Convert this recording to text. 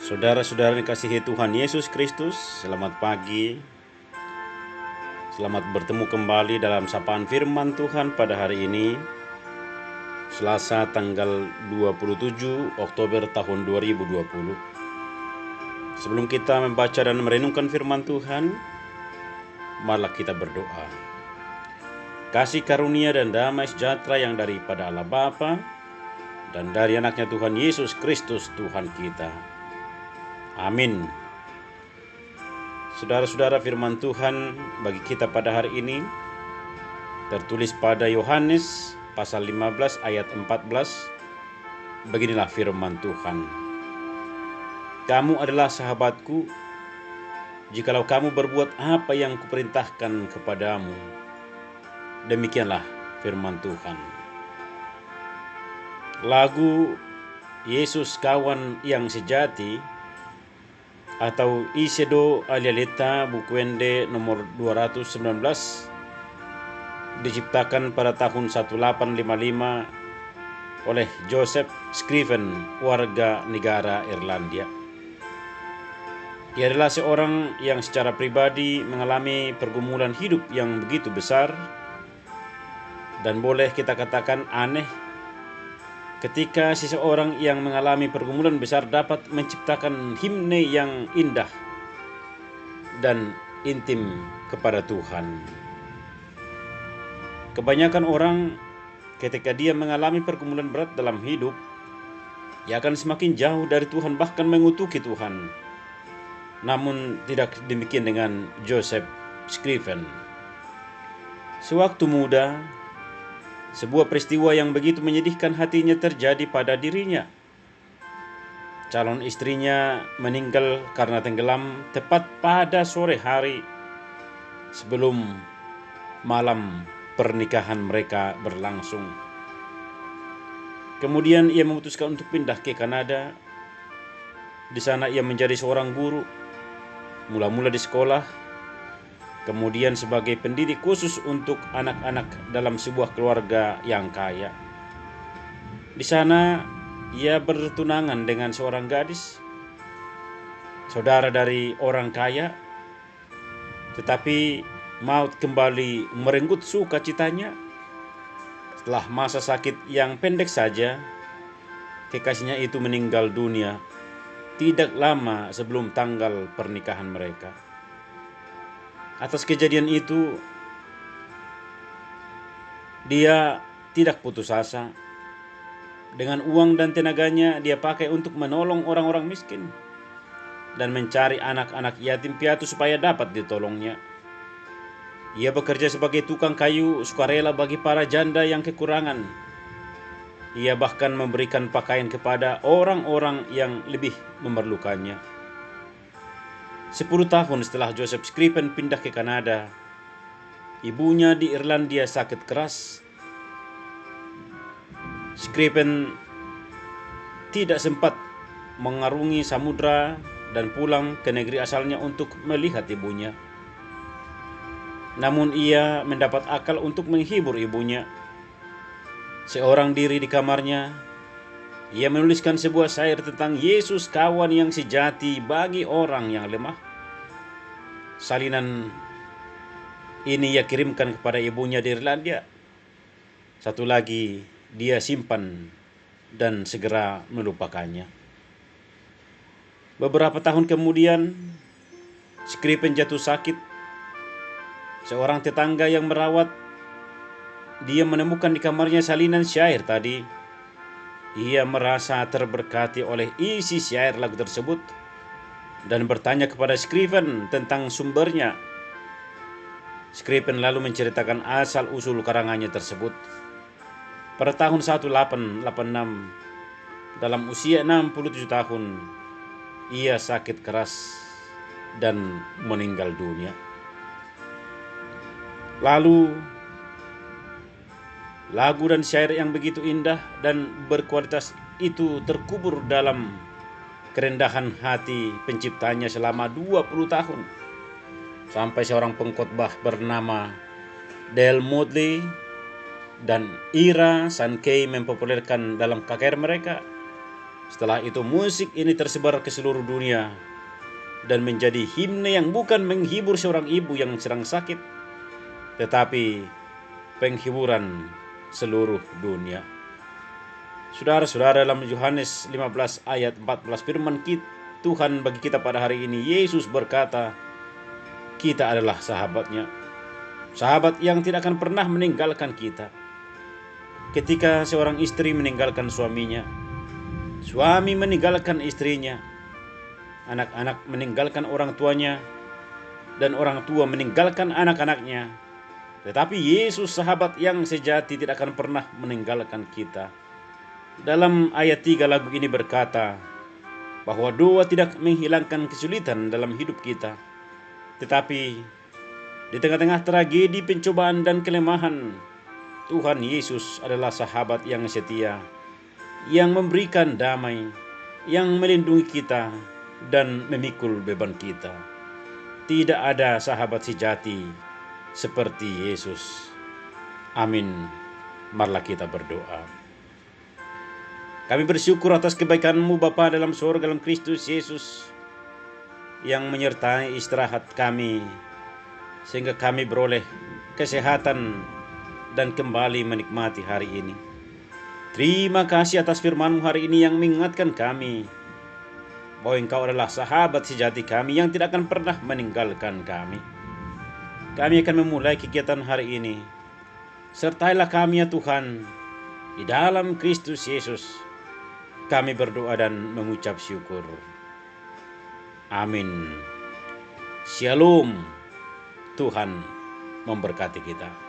Saudara-saudara yang dikasihi Tuhan Yesus Kristus, selamat pagi. Selamat bertemu kembali dalam sapaan firman Tuhan pada hari ini, Selasa tanggal 27 Oktober tahun 2020. Sebelum kita membaca dan merenungkan firman Tuhan, marilah kita berdoa. Kasih karunia dan damai sejahtera yang daripada Allah Bapa dan dari anaknya Tuhan Yesus Kristus Tuhan kita. Amin. Saudara-saudara, firman Tuhan bagi kita pada hari ini tertulis pada Yohanes pasal 15 ayat 14. Beginilah firman Tuhan. Kamu adalah sahabatku jikalau kamu berbuat apa yang kuperintahkan kepadamu. Demikianlah firman Tuhan. Lagu Yesus Kawan yang Sejati atau Isedo Alialita Bukwende nomor 219 diciptakan pada tahun 1855 oleh Joseph Scriven, warga negara Irlandia. Ia adalah seorang yang secara pribadi mengalami pergumulan hidup yang begitu besar dan boleh kita katakan aneh ketika seseorang yang mengalami pergumulan besar dapat menciptakan himne yang indah dan intim kepada Tuhan. Kebanyakan orang ketika dia mengalami pergumulan berat dalam hidup, ia akan semakin jauh dari Tuhan, bahkan mengutuki Tuhan. Namun tidak demikian dengan Joseph Scriven. Sewaktu muda, sebuah peristiwa yang begitu menyedihkan hatinya terjadi pada dirinya. Calon istrinya meninggal karena tenggelam tepat pada sore hari sebelum malam pernikahan mereka berlangsung. Kemudian ia memutuskan untuk pindah ke Kanada. Di sana ia menjadi seorang guru, mula-mula di sekolah, kemudian sebagai pendidik khusus untuk anak-anak dalam sebuah keluarga yang kaya. Di sana ia bertunangan dengan seorang gadis, saudara dari orang kaya, tetapi maut kembali merenggut sukacitanya. Setelah masa sakit yang pendek saja, kekasihnya itu meninggal dunia tidak lama sebelum tanggal pernikahan mereka. Atas kejadian itu, dia tidak putus asa. Dengan uang dan tenaganya dia pakai untuk menolong orang-orang miskin dan mencari anak-anak yatim piatu supaya dapat ditolongnya. Ia bekerja sebagai tukang kayu sukarela bagi para janda yang kekurangan. Ia bahkan memberikan pakaian kepada orang-orang yang lebih memerlukannya. 10 tahun setelah Joseph Scriven pindah ke Kanada, ibunya di Irlandia sakit keras. Scriven tidak sempat mengarungi samudra dan pulang ke negeri asalnya untuk melihat ibunya. Namun ia mendapat akal untuk menghibur ibunya. Seorang diri di kamarnya, ia menuliskan sebuah syair tentang Yesus kawan yang sejati bagi orang yang lemah. Salinan ini ia kirimkan kepada ibunya di Irlandia. Satu lagi dia simpan dan segera melupakannya. Beberapa tahun kemudian, Scriven jatuh sakit. Seorang tetangga yang merawat dia menemukan di kamarnya salinan syair tadi. Ia merasa terberkati oleh isi syair lagu tersebut dan bertanya kepada Scriven tentang sumbernya. Scriven lalu menceritakan asal-usul karangannya tersebut. Pada tahun 1886, dalam usia 67 tahun, ia sakit keras dan meninggal dunia. Lalu lagu dan syair yang begitu indah dan berkualitas itu terkubur dalam kerendahan hati penciptanya selama 20 tahun. Sampai seorang pengkhotbah bernama Dale Motley dan Ira Sankey mempopulerkan dalam KKR mereka. Setelah itu musik ini tersebar ke seluruh dunia dan menjadi himne yang bukan menghibur seorang ibu yang sedang sakit, tetapi penghiburan seluruh dunia. Saudara-saudara, dalam Yohanes 15 ayat 14 firman Tuhan bagi kita pada hari ini, Yesus berkata, kita adalah sahabatnya, sahabat yang tidak akan pernah meninggalkan kita. Ketika seorang istri meninggalkan suaminya, suami meninggalkan istrinya, anak-anak meninggalkan orang tuanya, dan orang tua meninggalkan anak-anaknya, tetapi Yesus sahabat yang sejati tidak akan pernah meninggalkan kita. Dalam ayat 3 lagu ini berkata bahwa doa tidak menghilangkan kesulitan dalam hidup kita, tetapi di tengah-tengah tragedi, pencobaan, dan kelemahan, Tuhan Yesus adalah sahabat yang setia, yang memberikan damai, yang melindungi kita, dan memikul beban kita. Tidak ada sahabat sejati seperti Yesus. Amin. Marilah kita berdoa. Kami bersyukur atas kebaikan-Mu Bapa dalam surga dalam Kristus Yesus, yang menyertai istirahat kami, sehingga kami beroleh kesehatan dan kembali menikmati hari ini. Terima kasih atas firman-Mu hari ini yang mengingatkan kami bahwa Engkau adalah sahabat sejati kami yang tidak akan pernah meninggalkan kami. Kami akan memulai kegiatan hari ini. Sertailah kami ya Tuhan, di dalam Kristus Yesus kami berdoa dan mengucap syukur. Amin. Shalom. Tuhan memberkati kita.